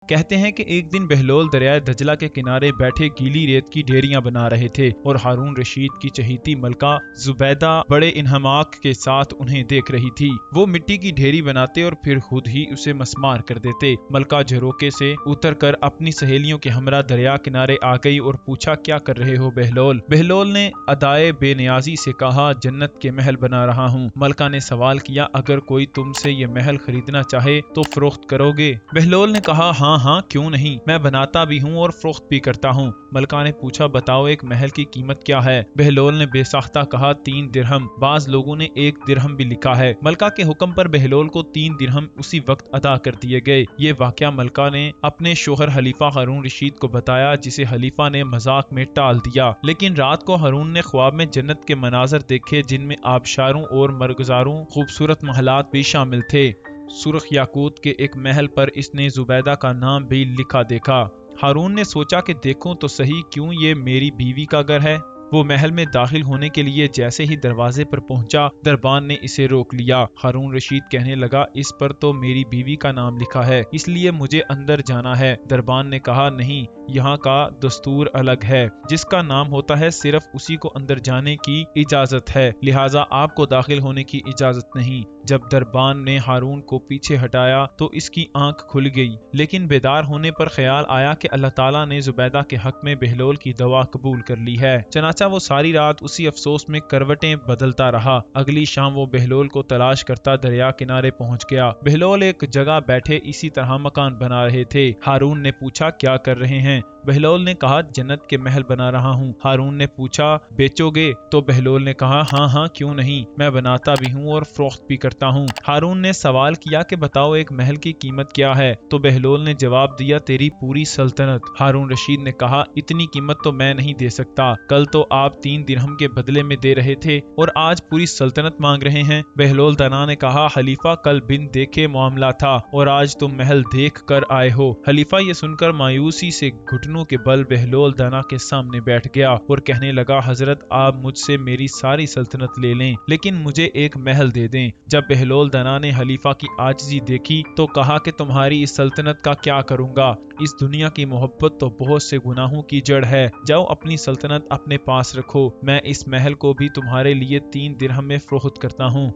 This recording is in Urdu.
کہتے ہیں کہ ایک دن بہلول دریائے دجلہ کے کنارے بیٹھے گیلی ریت کی ڈھیریاں بنا رہے تھے اور ہارون رشید کی چہیتی ملکہ زبیدہ بڑے انہماک کے ساتھ انہیں دیکھ رہی تھی۔ وہ مٹی کی ڈھیری بناتے اور پھر خود ہی اسے مسمار کر دیتے۔ ملکہ جھروکے سے اتر کر اپنی سہیلیوں کے ہمراہ دریا کنارے آ گئی اور پوچھا، کیا کر رہے ہو بہلول؟ بہلول نے ادائے بے نیازی سے کہا، جنت کے محل بنا رہا ہوں۔ ملکہ نے سوال کیا، اگر کوئی تم سے یہ محل خریدنا چاہے تو فروخت کرو گے؟ بہلول نے کہا، ہاں کیوں نہیں، میں بناتا بھی ہوں اور فروخت بھی کرتا ہوں۔ ملکہ نے پوچھا، بتاؤ ایک محل کی قیمت کیا ہے؟ بہلول نے بے ساختہ کہا، 3 درہم۔ بعض لوگوں نے 1 درہم بھی لکھا ہے۔ ملکہ کے حکم پر بہلول کو 3 درہم اسی وقت ادا کر دیے گئے۔ یہ واقعہ ملکہ نے اپنے شوہر خلیفہ ہارون رشید کو بتایا، جسے خلیفہ نے مذاق میں ٹال دیا۔ لیکن رات کو ہارون نے خواب میں جنت کے مناظر دیکھے، جن میں آبشاروں اور مرغزاروں خوبصورت محلات بھی شامل تھے۔ سرخ یاقوت کے ایک محل پر اس نے زبیدہ کا نام بھی لکھا دیکھا۔ ہارون نے سوچا کہ دیکھوں تو صحیح، کیوں یہ میری بیوی کا گھر ہے؟ وہ محل میں داخل ہونے کے لیے جیسے ہی دروازے پر پہنچا، دربان نے اسے روک لیا۔ ہارون رشید کہنے لگا، اس پر تو میری بیوی کا نام لکھا ہے، اس لیے مجھے اندر جانا ہے۔ دربان نے کہا، نہیں، یہاں کا دستور الگ ہے، جس کا نام ہوتا ہے صرف اسی کو اندر جانے کی اجازت ہے، لہٰذا آپ کو داخل ہونے کی اجازت نہیں۔ جب دربان نے ہارون کو پیچھے ہٹایا تو اس کی آنکھ کھل گئی، لیکن بیدار ہونے پر خیال آیا کہ اللہ تعالیٰ نے زبیدہ کے حق میں بہلول کی دعا قبول کر لی ہے۔ چنانچہ وہ ساری رات اسی افسوس میں کروٹیں بدلتا رہا۔ اگلی شام وہ بہلول کو تلاش کرتا دریا کنارے پہنچ گیا۔ بہلول ایک جگہ بیٹھے اسی طرح مکان بنا رہے تھے۔ ہارون نے پوچھا، کیا کر رہے ہیں؟ بہلول نے کہا، جنت کے محل بنا رہا ہوں۔ ہارون نے پوچھا، بیچو گے؟ تو بہلول نے کہا، ہاں کیوں نہیں، میں بناتا بھی ہوں اور فروخت بھی کرتا ہوں۔ ہارون نے سوال کیا کہ بتاؤ ایک محل کی قیمت کیا ہے؟ تو بہلول نے جواب دیا، تیری پوری سلطنت۔ ہارون رشید نے کہا، اتنی قیمت تو میں نہیں دے سکتا، کل تو آپ 3 درہم کے بدلے میں دے رہے تھے اور آج پوری سلطنت مانگ رہے ہیں۔ بہلول دانا نے کہا، خلیفہ کل بن دیکھے معاملہ تھا اور آج تم محل دیکھ کر آئے ہو۔ خلیفہ یہ سن کر مایوسی سے گھٹنوں کے بل بہلول دانا کے سامنے بیٹھ گیا اور کہنے لگا، حضرت آپ مجھ سے میری ساری سلطنت لے لیں لیکن مجھے ایک محل دے دیں۔ جب بہلول دانا نے خلیفہ کی عاجزی دیکھی تو کہا کہ تمہاری اس سلطنت کا کیا کروں گا؟ اس دنیا کی محبت تو بہت سے گناہوں کی جڑ ہے، جاؤ اپنی سلطنت اپنے پاس رکھو، میں اس محل کو بھی تمہارے لیے 3 درہم میں فروخت کرتا ہوں۔